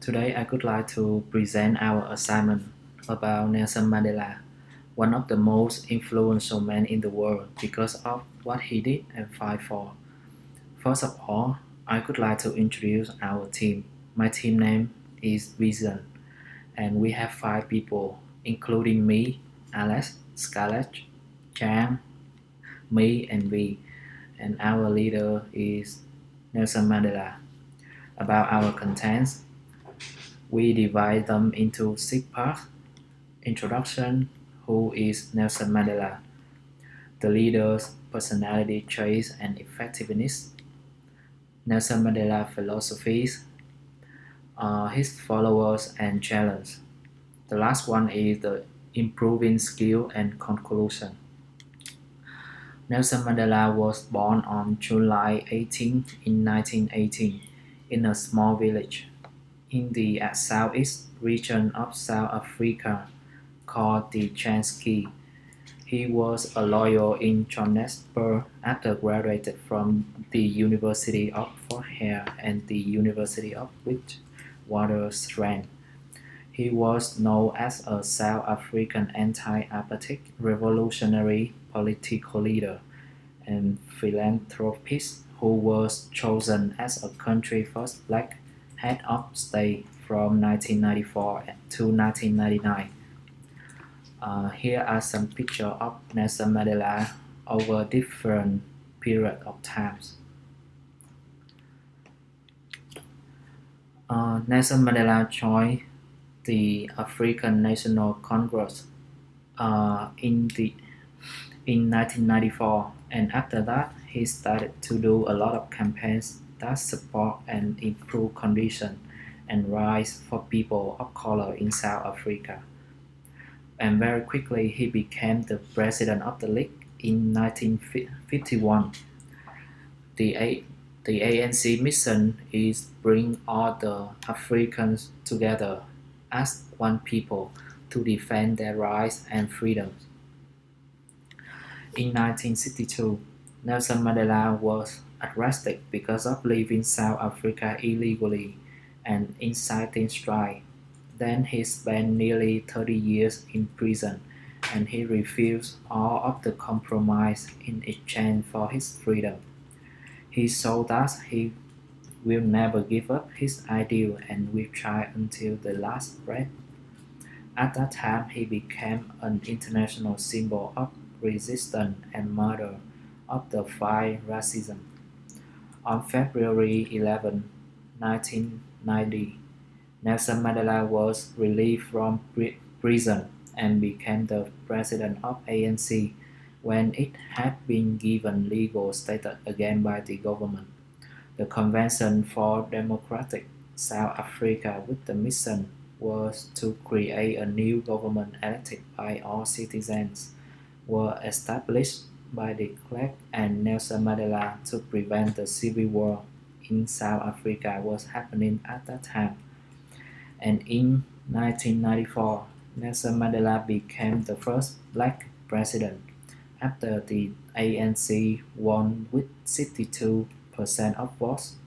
Today, I would like to present our assignment about Nelson Mandela, one of the most influential men in the world because of what he did and fight for. First of all, I would like to introduce our team. My team name is Vision, and we have five people, including me, Alex, Scarlett, Chan, me, and V. And our leader is Nelson Mandela. About our contents, we divide them into six parts. Introduction: Who is Nelson Mandela? The leader's personality traits and effectiveness. Nelson Mandela philosophies, his followers and challenge. The last one is the improving skill and conclusion. Nelson Mandela was born on July 18 in 1918 in a small village in the southeast region of South Africa called the Transkei. He was a lawyer in Johannesburg after graduated from the University of Fort Hare and the University of Witwatersrand. He was known as a South African anti-apartheid revolutionary political leader and philanthropist who was chosen as a country's first black head of state from 1994 to 1999. Here are some pictures of Nelson Mandela over different periods of times. Nelson Mandela joined the African National Congress in 1994, and after that he started to do a lot of campaigns that support and improve conditions and rights for people of color in South Africa. And very quickly he became the president of the league in 1951. The ANC mission is bring all the Africans together as one people to defend their rights and freedoms. In 1962, Nelson Mandela was arrested because of leaving South Africa illegally and inciting strike. Then he spent nearly 30 years in prison, and he refused all of the compromise in exchange for his freedom. He showed that he will never give up his ideal and will try until the last breath. At that time, he became an international symbol of resistance and murder of the fight racism. On February 11, 1990, Nelson Mandela was released from prison and became the president of ANC when it had been given legal status again by the government. The Convention for Democratic South Africa with the mission was to create a new government elected by all citizens were established by de Klerk and Nelson Mandela to prevent the civil war in South Africa was happening at that time. And in 1994, Nelson Mandela became the first black president after the ANC won with 62% of votes.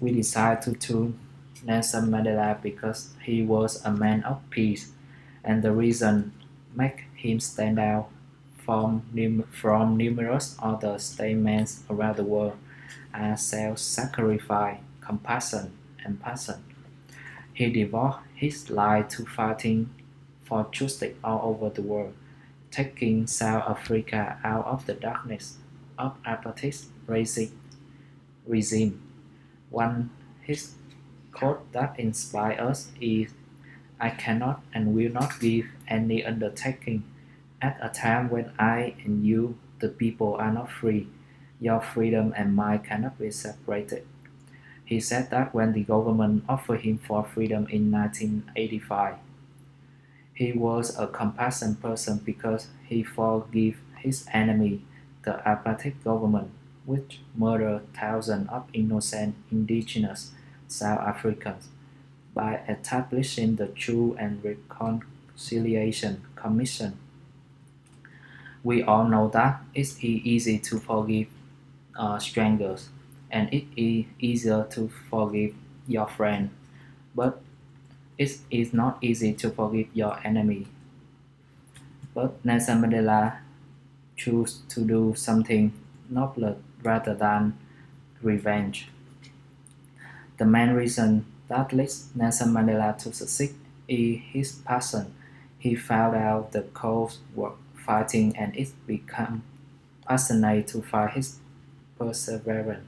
We decided to choose Nelson Mandela because he was a man of peace, and the reason make him stand out from numerous other statements around the world are self-sacrifice, compassion, and passion. He devoted his life to fighting for justice all over the world, taking South Africa out of the darkness of apartheid racist regime. One his quote that inspires us is, "I cannot and will not give any undertaking at a time when I and you, the people, are not free. Your freedom and mine cannot be separated." He said that when the government offered him for freedom in 1985. He was a compassionate person because he forgave his enemy, the apartheid government, which murdered thousands of innocent indigenous South Africans, by establishing the Truth and Reconciliation Commission. We all know that it's easy to forgive strangers, and it is easier to forgive your friend. But it is not easy to forgive your enemy. But Nelson Mandela chose to do something nobler rather than revenge. The main reason that leads Nelson Mandela to succeed is his passion. He found out the cause worth fighting and it became passionate to fight his perseverance.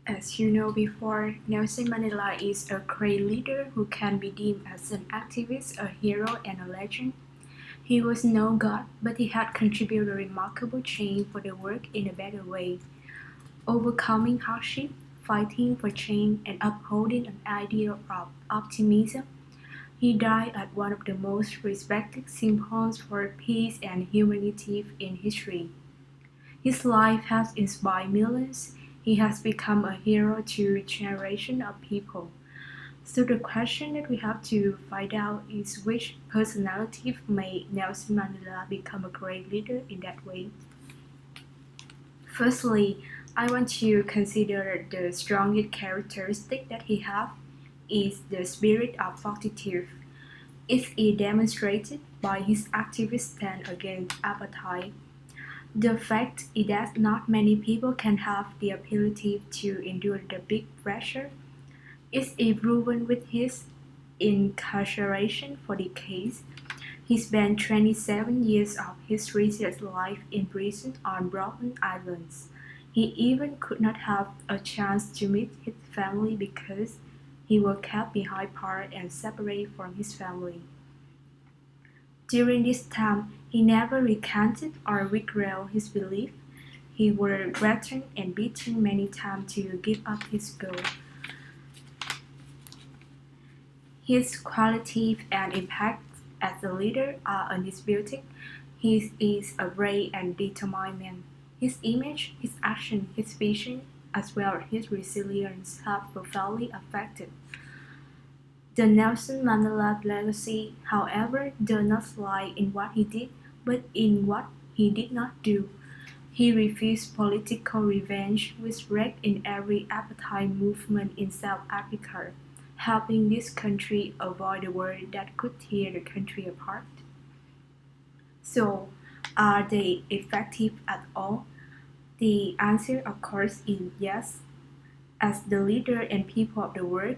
As you know before, Nelson Mandela is a great leader who can be deemed as an activist, a hero, and a legend. He was no god, but he had contributed a remarkable change for the world in a better way, overcoming hardship, fighting for change, and upholding an ideal of optimism. He died at one of the most respected symbols for peace and humanity in history. His life has inspired millions. He has become a hero to generations of people. So the question that we have to find out is which personality made Nelson Mandela become a great leader in that way. Firstly, I want to consider the strongest characteristic that he has is the spirit of fortitude. It is demonstrated by his activist stand against apartheid. The fact is that not many people can have the ability to endure the big pressure is proven with his incarceration for decades. He spent 27 years of his recent life in prison on Broken Islands. He even could not have a chance to meet his family because he was kept behind bars and separated from his family. During this time, he never recanted or regretted his belief. He was threatened and beaten many times to give up his goal. His qualities and impact as a leader are undisputed. He is a brave and determined man. His image, his action, his vision, as well as his resilience have profoundly affected. The Nelson Mandela legacy, however, does not lie in what he did, but in what he did not do. He refused political revenge, which wreaked in every apartheid movement in South Africa, helping this country avoid the war that could tear the country apart. So, are they effective at all? The answer, of course, is yes. As the leader and people of the world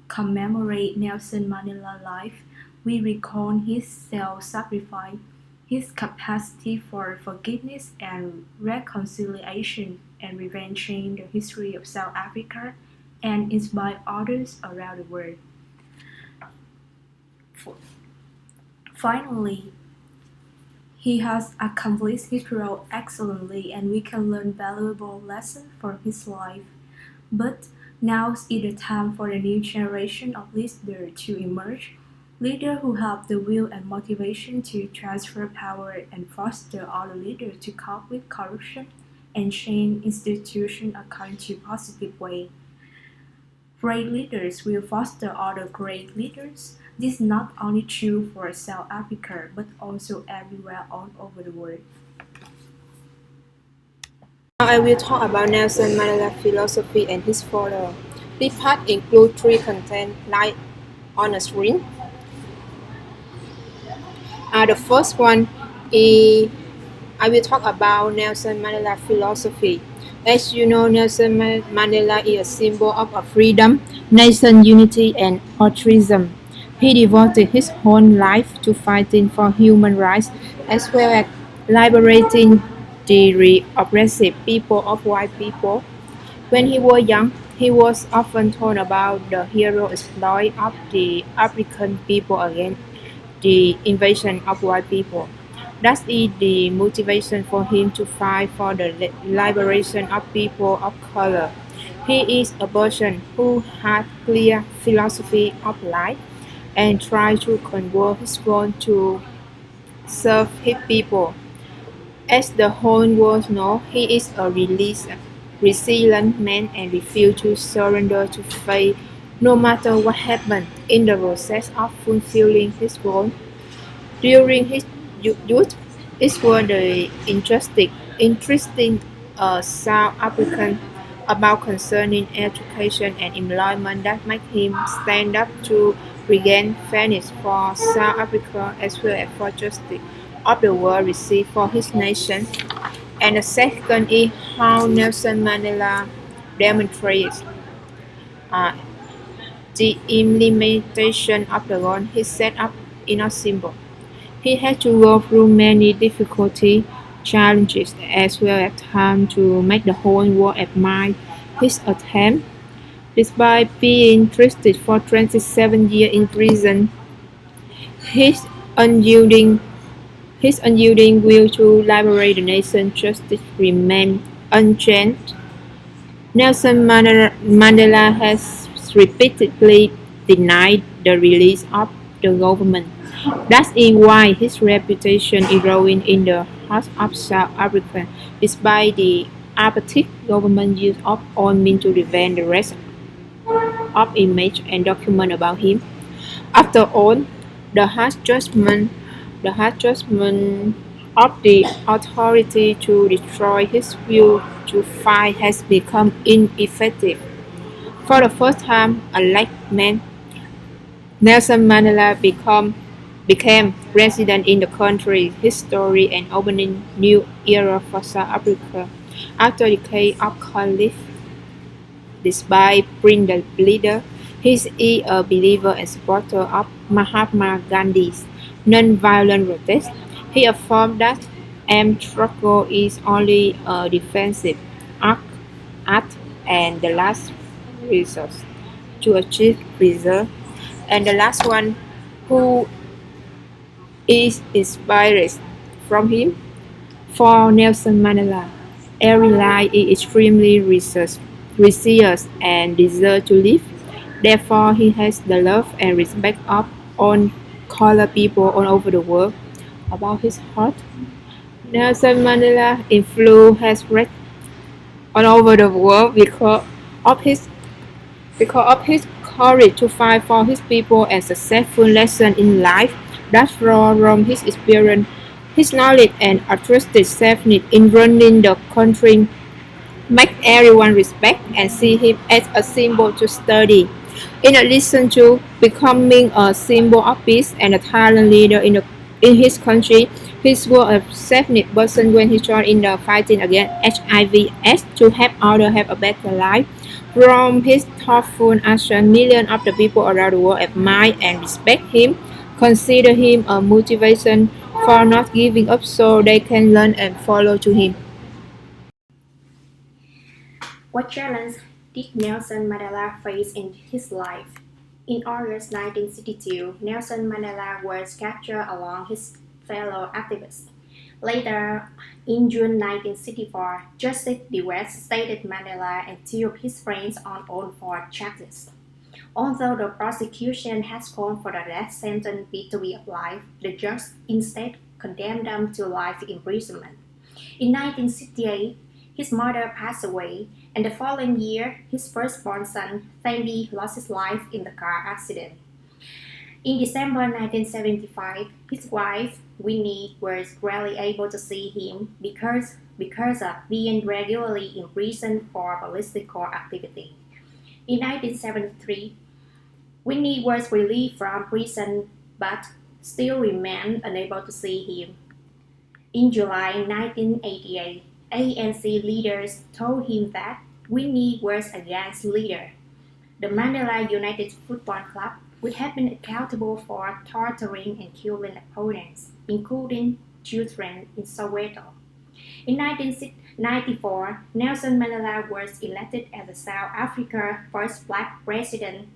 commemorate Nelson Mandela's life, we recall his self-sacrifice, his capacity for forgiveness and reconciliation, and revenge changed the history of South Africa and inspired others around the world. Finally, he has accomplished his role excellently and we can learn valuable lessons from his life. But now is the time for a new generation of leaders to emerge, leaders who have the will and motivation to transfer power and foster other leaders to cope with corruption and change institutions according to positive way. Great leaders will foster other great leaders. This is not only true for South Africa but also everywhere all over the world. Now I will talk about Nelson Mandela's philosophy and his followers. This part includes three contents like on the screen. The first one is I will talk about Nelson Mandela's philosophy. As you know, Nelson Mandela is a symbol of freedom, nation unity, and altruism. He devoted his whole life to fighting for human rights as well as liberating the oppressive people of white people. When he was young, he was often told about the hero exploit of the African people against the invasion of white people. That is the motivation for him to fight for the liberation of people of color. He is a person who had clear philosophy of life and tried to convert his role to serve his people. As the whole world knows, he is a resilient man and refuses to surrender to fate no matter what happens in the process of fulfilling his role. During his youth, it was the interesting South African about concerning education and employment that make him stand up to regain fairness for South Africa as well as for justice of the world received for his nation. And the second is how Nelson Mandela demonstrates uh, the implementation of the goal he set up in a symbol. He had to go through many difficulty, challenges, as well as time to make the whole world admire his attempt. Despite being treated for 27 years in prison, his unyielding, his unyielding will to liberate the nation justice remained unchanged. Nelson Mandela has repeatedly denied the release of the government. That is why his reputation eroded in the heart of South Africa, despite the apathetic government use of all means to prevent the rest of image and document about him. After all, the harsh judgment, the harsh judgment of the authority to destroy his will to fight has become ineffective. For the first time, a black man, Nelson Mandela became president in the country's history and opening new era for South Africa. After decades of conflict, despite being the leader, he is a believer and supporter of Mahatma Gandhi's non-violent protest. He affirmed that struggle is only a defensive act, act and the last resource to achieve result. And the last one, who is inspired from him? For Nelson Mandela, every life is extremely resilient and deserves to live. Therefore, he has the love and respect of all colored people all over the world. About his heart, Nelson Mandela influence has spread all over the world of his because of his courage to fight for his people and successful lesson in life that flow from his experience, his knowledge and artistic self-need in running the country make everyone respect and see him as a symbol to study. In addition to becoming a symbol of peace and a talent leader in his country, he was a self-made person when he joined in the fighting against HIV/AIDS to help others have a better life. From his thoughtful action, millions of the people around the world admire and respect him, consider him a motivation for not giving up so they can learn and follow to him. What challenge did Nelson Mandela face in his life? In August 1962, Nelson Mandela was captured along his fellow activists. Later, in June 1964, Justice devastated Mandela and two of his friends on all four charges. Although the prosecution has called for the death sentence to be applied, the judge instead condemned them to life imprisonment. In 1968, his mother passed away, and the following year, his firstborn son, Thandi, lost his life in the car accident. In December 1975, his wife, Winnie, was rarely able to see him because of being regularly imprisoned for political activity. In 1973, Winnie was released from prison but still remained unable to see him. In July 1988, ANC leaders told him that Winnie was a gang leader. The Mandela United Football Club would have been accountable for torturing and killing opponents, including children in Soweto. In 1994, Nelson Mandela was elected as the South Africa's first black president.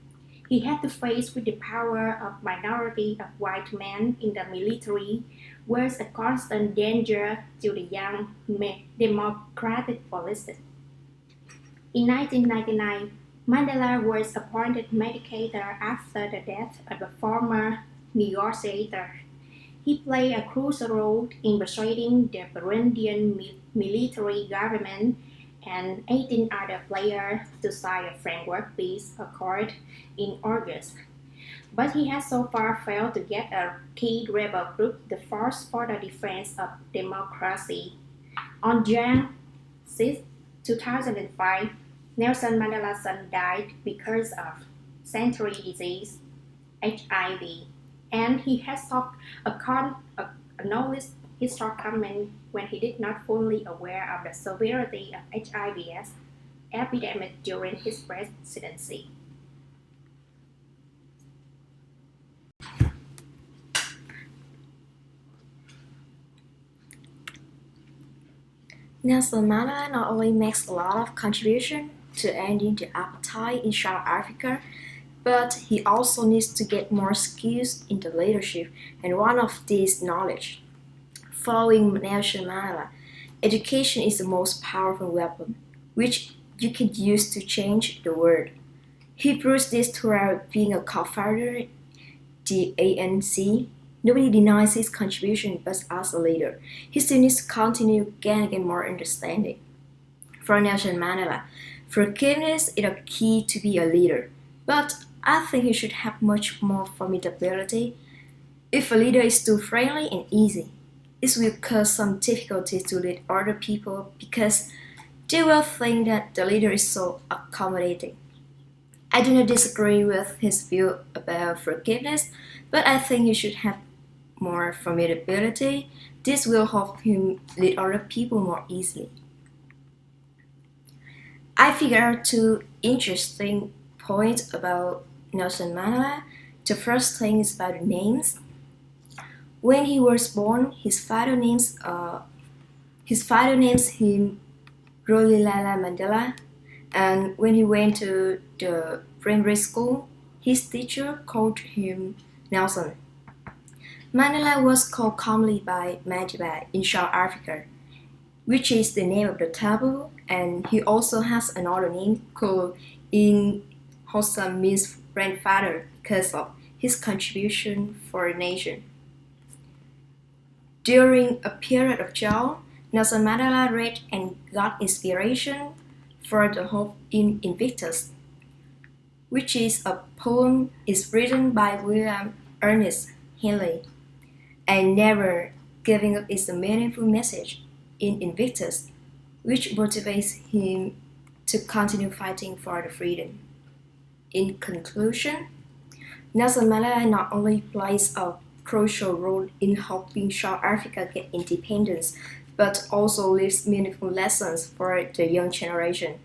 He had to face with the power of minority of white men in the military was a constant danger to the young democratic policies. In 1999, Mandela was appointed mediator after the death of a former negotiator. He played a crucial role in persuading the Burundian military government and 18 other players to sign a framework peace accord in August. But he has so far failed to get a key rebel group, the Force for the Defense of Democracy. On Jan 6, 2005, Nelson Mandela's son died because of century disease, HIV, and he has acknowledged his shortcomings when he did not fully aware of the severity of HIV's epidemic during his presidency. Nelson Mandela not only makes a lot of contribution to ending the apartheid in South Africa, but he also needs to get more skills in the leadership, and one of these knowledge. Following Nelson Mandela, education is the most powerful weapon, which you can use to change the world. He proves this throughout being a co-founder of the ANC. Nobody denies his contribution, but as a leader, he still needs to continue gaining more understanding. For Nelson Mandela, forgiveness is a key to be a leader, but I think he should have much more formidability. If a leader is too friendly and easy, it will cause some difficulty to lead other people because they will think that the leader is so accommodating. I do not disagree with his view about forgiveness, but I think he should have more formidability. This will help him lead other people more easily. I figured out two interesting points about Nelson Mandela. The first thing is about the names. When he was born, his father names him Rolihlahla Mandela, and when he went to the primary school, his teacher called him Nelson. Mandela was called commonly by Mandela in South Africa, which is the name of the taboo, and he also has another name called In Hossa means grandfather because of his contribution for the nation. During a period of jail, Nelson Mandela read and got inspiration for the Hope in Invictus, which is a poem is written by William Ernest Henley, and never giving up is a meaningful message in Invictus, which motivates him to continue fighting for the freedom. In conclusion, Nelson Mandela not only plays a crucial role in helping South Africa get independence, but also leaves meaningful lessons for the young generation.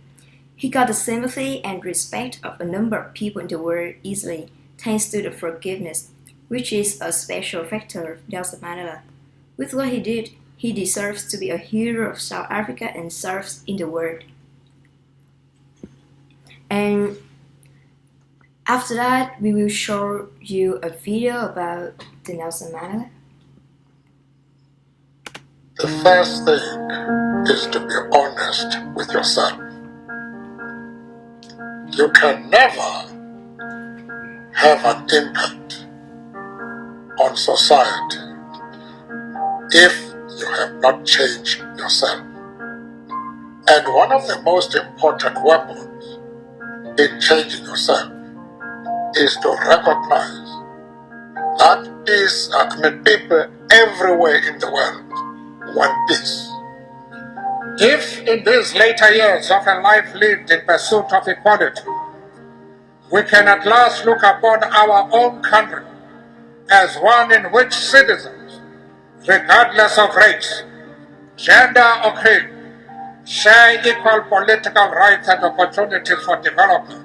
He got the sympathy and respect of a number of people in the world easily, thanks to the forgiveness, which is a special factor of Nelson Mandela. With what he did, he deserves to be a hero of South Africa and serves in the world. And after that, we will show you a video about the Nelson Mandela. The first thing is to be honest with yourself. You can never have an impact on society if you have not changed yourself. And one of the most important weapons in changing yourself is to recognize that people everywhere in the world want peace. If in these later years of a life lived in pursuit of equality, we can at last look upon our own country as one in which citizens, regardless of race, gender or creed, share equal political rights and opportunities for development,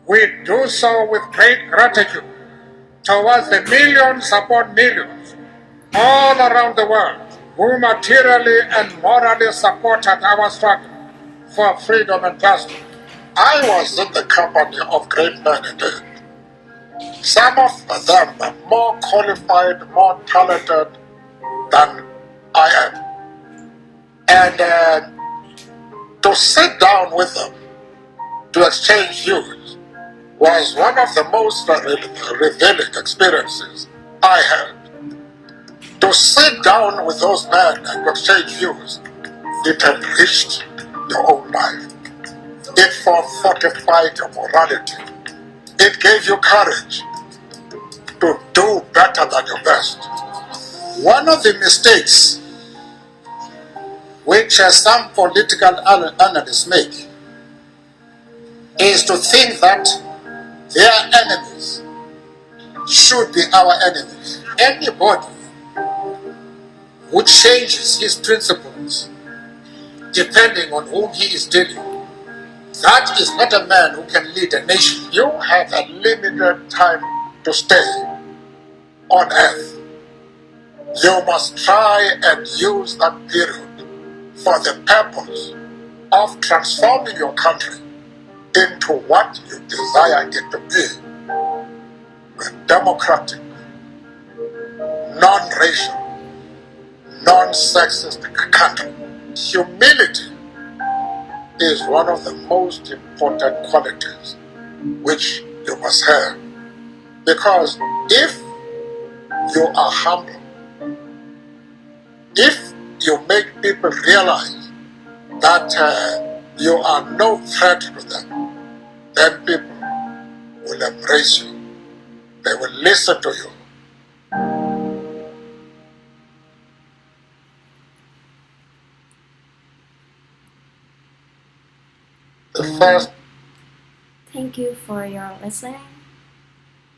we do so with great gratitude towards the millions upon millions all around the world who materially and morally supported our struggle for freedom and justice. I was in the company of great men indeed. Some of them are more qualified, more talented than I am. And to sit down with them, to exchange views, was one of the most revealing experiences I had. To sit down with those men and exchange views, it enriched your own life. It fortified your morality. It gave you courage to do better than your best. One of the mistakes which some political analysts make is to think that their enemies should be our enemies. Anybody who changes his principles depending on whom he is dealing, that is not a man who can lead a nation. You have a limited time to stay on earth. You must try and use that period for the purpose of transforming your country into what you desire it to be: a democratic, non-racial, non-sexist country. Humility is one of the most important qualities which you must have, because if you are humble, if you make people realize that you are no threat to them, then people will embrace you. They will listen to you. The first Thank you for your listening.